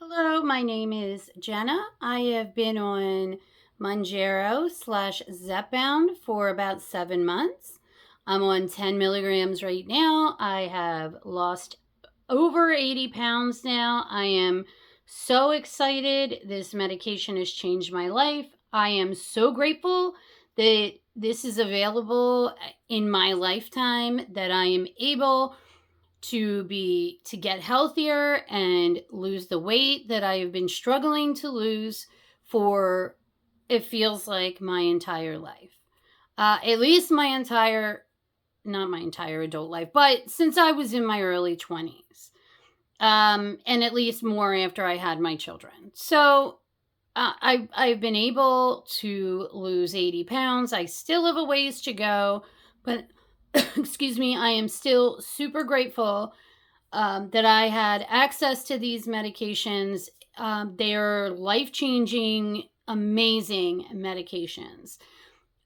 Hello, my name is Jenna. I have been on Mounjaro / Zepbound for about 7 months. I'm on 10 milligrams right now. I have lost over 80 pounds now. I am so excited. This medication has changed my life. I am so grateful that this is available in my lifetime, that I am able to get healthier and lose the weight that I have been struggling to lose for, it feels like, my entire life. At least not my entire adult life, but since I was in my early 20s. And at least more after I had my children. So I've been able to lose 80 pounds. I still have a ways to go, but excuse me, I am still super grateful that I had access to these medications. They are life-changing, amazing medications.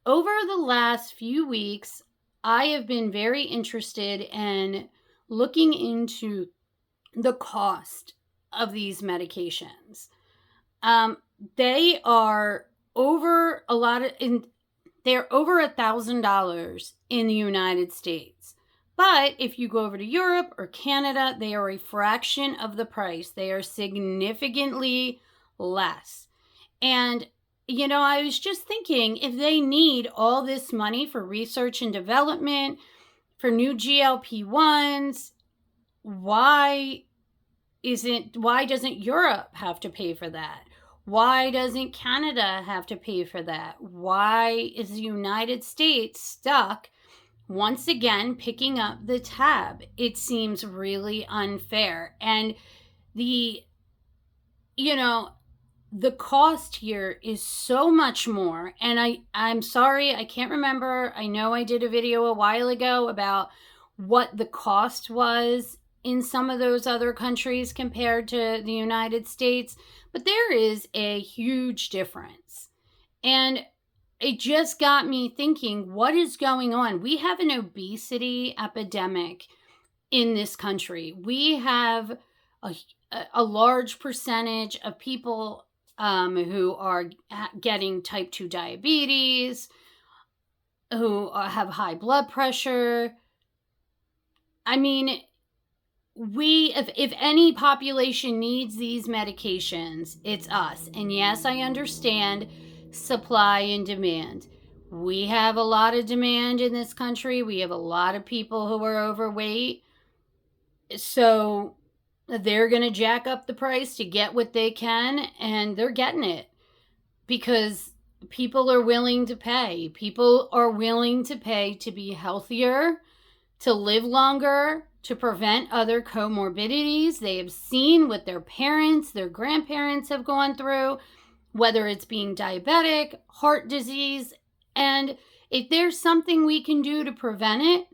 Over the last few weeks, I have been very interested in looking into the cost of these medications. They are over they're over $1,000 in the United States. But if you go over to Europe or Canada, they are a fraction of the price. They are significantly less. And, I was just thinking, if they need all this money for research and development, for new GLP1s, why doesn't Europe have to pay for that? Why doesn't Canada have to pay for that? Why is the United States stuck once again picking up the tab? It seems really unfair. And the cost here is so much more. And I'm sorry, I can't remember. I know I did a video a while ago about what the cost was in some of those other countries compared to the United States, but there is a huge difference. And it just got me thinking, what is going on? We have an obesity epidemic in this country. We have a large percentage of people who are getting type 2 diabetes, who have high blood pressure. I mean, if any population needs these medications, it's us. And yes, I understand supply and demand. We have a lot of demand in this country. We have a lot of people who are overweight. So they're going to jack up the price to get what they can, and they're getting it because people are willing to pay. People are willing to pay to be healthier, to live longer, to prevent other comorbidities. They have seen what their parents, their grandparents have gone through, whether it's being diabetic, heart disease. And if there's something we can do to prevent it,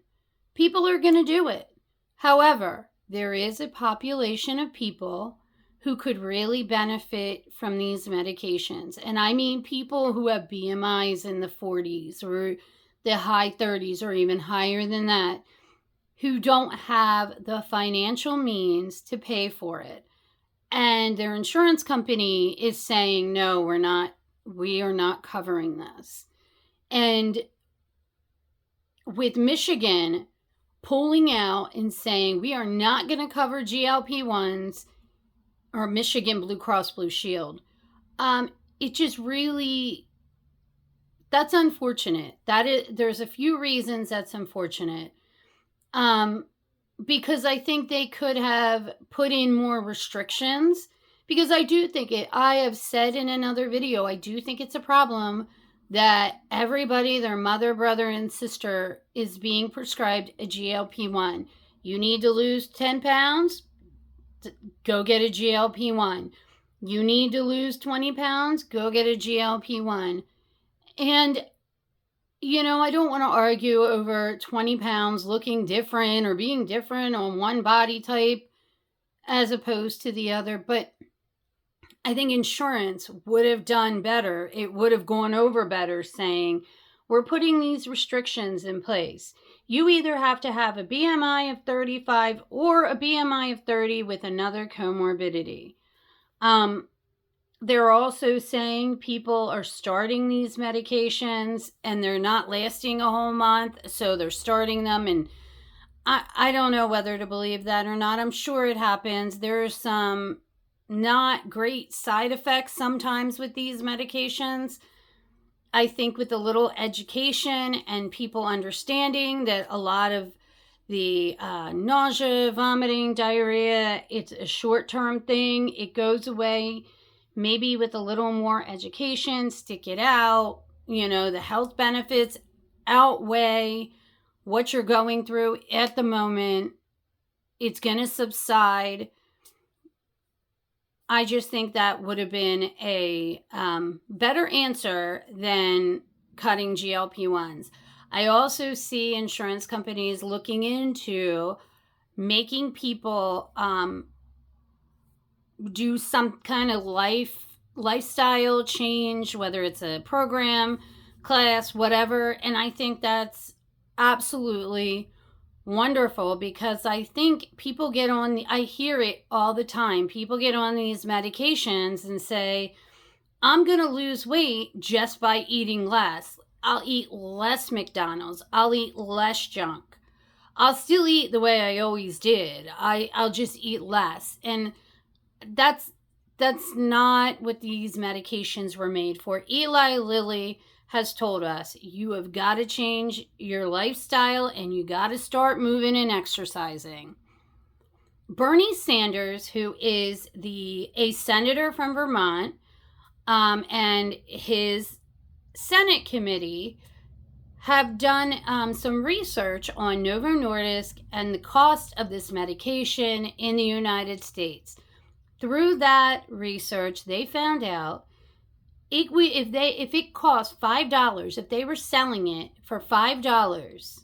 people are going to do it. However, there is a population of people who could really benefit from these medications. And I mean people who have BMIs in the 40s or the high 30s or even higher than that, who don't have the financial means to pay for it. And their insurance company is saying, no, we are not covering this. And with Michigan pulling out and saying, we are not going to cover GLP1s, or Michigan Blue Cross Blue Shield, it just really, that's unfortunate. There's a few reasons that's unfortunate. Because I think they could have put in more restrictions, because I do think I have said in another video, I do think it's a problem that everybody, their mother, brother, and sister is being prescribed a GLP-1. You need to lose 10 pounds? Go get a GLP-1. You need to lose 20 pounds? Go get a GLP-1. And I don't want to argue over 20 pounds looking different or being different on one body type as opposed to the other, but I think insurance would have done better. It would have gone over better saying, we're putting these restrictions in place. You either have to have a BMI of 35 or a BMI of 30 with another comorbidity. They're also saying people are starting these medications and they're not lasting a whole month, so they're starting them, and I don't know whether to believe that or not. I'm sure it happens. There's some not great side effects sometimes with these medications. I think with a little education and people understanding that a lot of the nausea, vomiting, diarrhea, it's a short-term thing. It goes away. Maybe with a little more education, stick it out. The health benefits outweigh what you're going through at the moment. It's going to subside. I just think that would have been a better answer than cutting GLP-1s. I also see insurance companies looking into making people do some kind of lifestyle change, whether it's a program, class, whatever. And I think that's absolutely wonderful, because I think people get on I hear it all the time. People get on these medications and say, I'm going to lose weight just by eating less. I'll eat less McDonald's. I'll eat less junk. I'll still eat the way I always did. I'll just eat less. And that's not what these medications were made for. Eli Lilly has told us, you have got to change your lifestyle and you got to start moving and exercising. Bernie Sanders, who is a senator from Vermont, and his Senate committee have done some research on Novo Nordisk and the cost of this medication in the United States. Through that research, they found out if it cost $5, if they were selling it for $5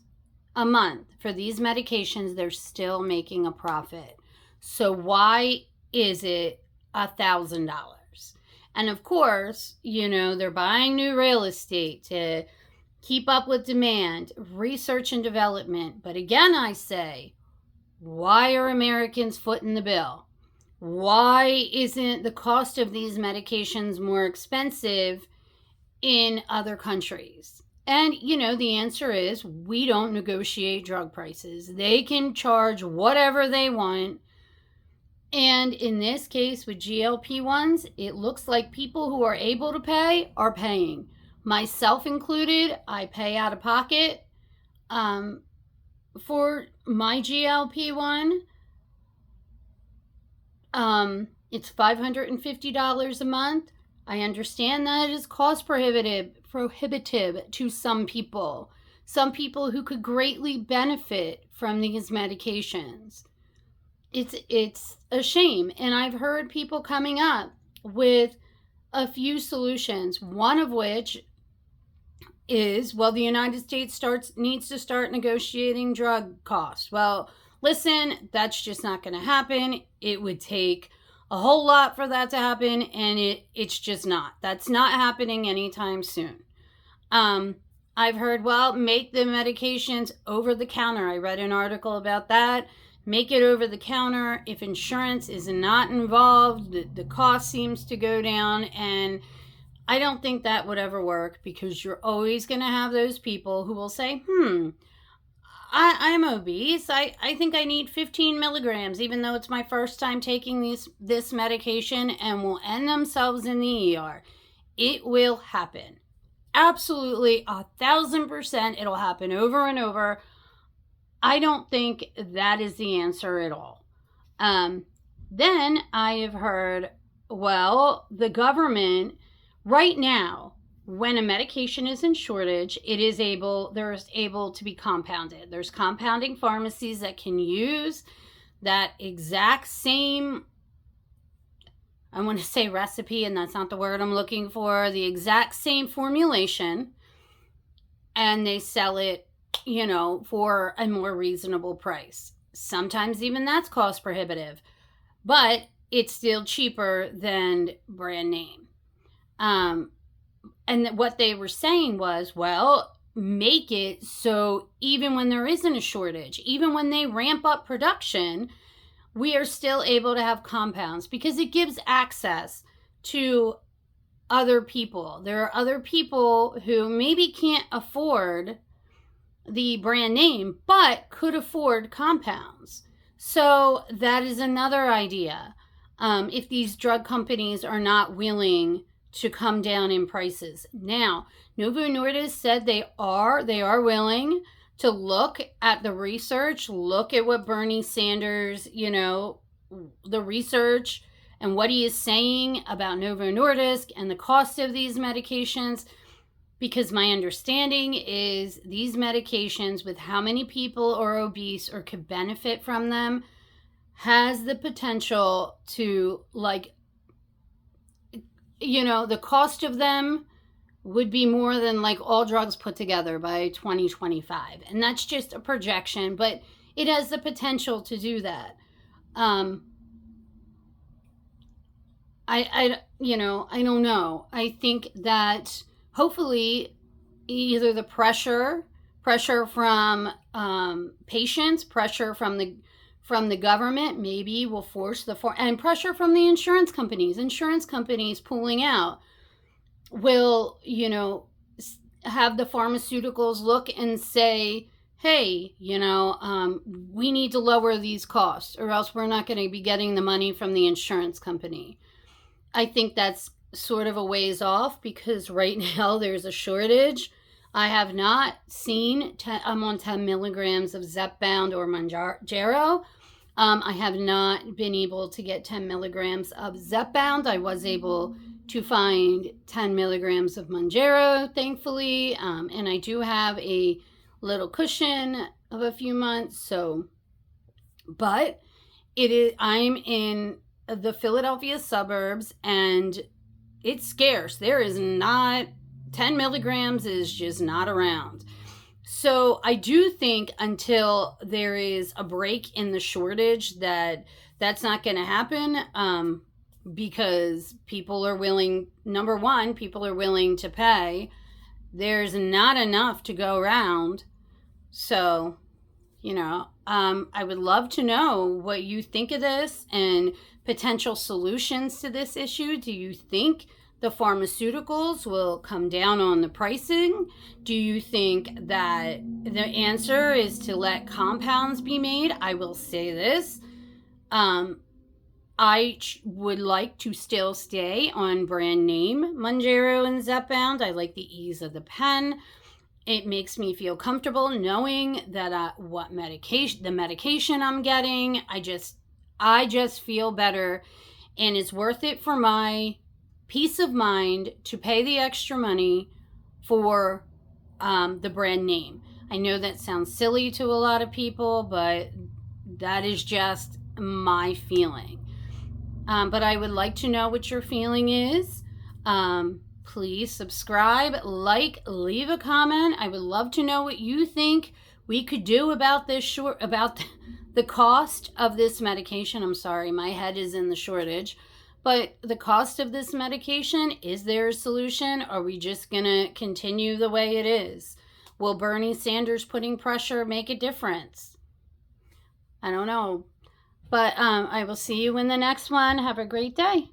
a month for these medications, they're still making a profit. So why is it $1,000? And of course, they're buying new real estate to keep up with demand, research and development. But again, I say, why are Americans footing the bill? Why isn't the cost of these medications more expensive in other countries? And, the answer is we don't negotiate drug prices. They can charge whatever they want. And in this case with GLP-1s, it looks like people who are able to pay are paying. Myself included, I pay out of pocket for my GLP-1. It's $550 a month. I understand that it is cost prohibitive to some people who could greatly benefit from these medications. It's a shame. And I've heard people coming up with a few solutions, one of which is, the United States needs to start negotiating drug costs. Well, listen, that's just not going to happen. It would take a whole lot for that to happen, and it's just not. That's not happening anytime soon. I've heard, make the medications over the counter. I read an article about that. Make it over the counter. If insurance is not involved, the cost seems to go down, and I don't think that would ever work, because you're always going to have those people who will say, I'm obese. I think I need 15 milligrams, even though it's my first time taking this medication, and will end themselves in the ER. It will happen. Absolutely, 1,000%. It'll happen over and over. I don't think that is the answer at all. Then I have heard, the government right now, when a medication is in shortage, there's able to be compounded. There's compounding pharmacies that can use that exact same, I want to say recipe, and that's not the word I'm looking for, the exact same formulation, and they sell it, for a more reasonable price. Sometimes even that's cost prohibitive, but it's still cheaper than brand name. And what they were saying was, make it so even when there isn't a shortage, even when they ramp up production, we are still able to have compounds because it gives access to other people. There are other people who maybe can't afford the brand name, but could afford compounds. So that is another idea. If these drug companies are not willing to come down in prices. Now, Novo Nordisk said they are willing to look at the research, look at what Bernie Sanders, the research and what he is saying about Novo Nordisk and the cost of these medications, because my understanding is these medications, with how many people are obese or could benefit from them, has the potential to, the cost of them would be more than all drugs put together by 2025. And that's just a projection, but it has the potential to do that. I don't know. I think that hopefully either the pressure from patients, pressure from the government maybe will force and pressure from the insurance companies pulling out will, have the pharmaceuticals look and say, hey, we need to lower these costs or else we're not going to be getting the money from the insurance company. I think that's sort of a ways off because right now there's a shortage. I have not seen, I'm on 10 milligrams of Zepbound or Mounjaro. I have not been able to get 10 milligrams of Zepbound. I was able to find 10 milligrams of Mounjaro, thankfully. And I do have a little cushion of a few months. But I'm in the Philadelphia suburbs and it's scarce. There is not, 10 milligrams is just not around. So I do think until there is a break in the shortage that's not going to happen, because people are willing, number one, people are willing to pay. There's not enough to go around. So, I would love to know what you think of this and potential solutions to this issue. Do you think the pharmaceuticals will come down on the pricing? Do you think that the answer is to let compounds be made? I will say this. I would like to still stay on brand name Mounjaro and Zepbound. I like the ease of the pen. It makes me feel comfortable knowing that the medication I'm getting. I just feel better, and it's worth it for my peace of mind to pay the extra money for the brand name. I know that sounds silly to a lot of people, but that is just my feeling. But I would like to know what your feeling is. Please subscribe, leave a comment. I would love to know what you think we could do about about the cost of this medication. I'm sorry, my head is in the shortage. But the cost of this medication, is there a solution? Are we just going to continue the way it is? Will Bernie Sanders putting pressure make a difference? I don't know. But I will see you in the next one. Have a great day.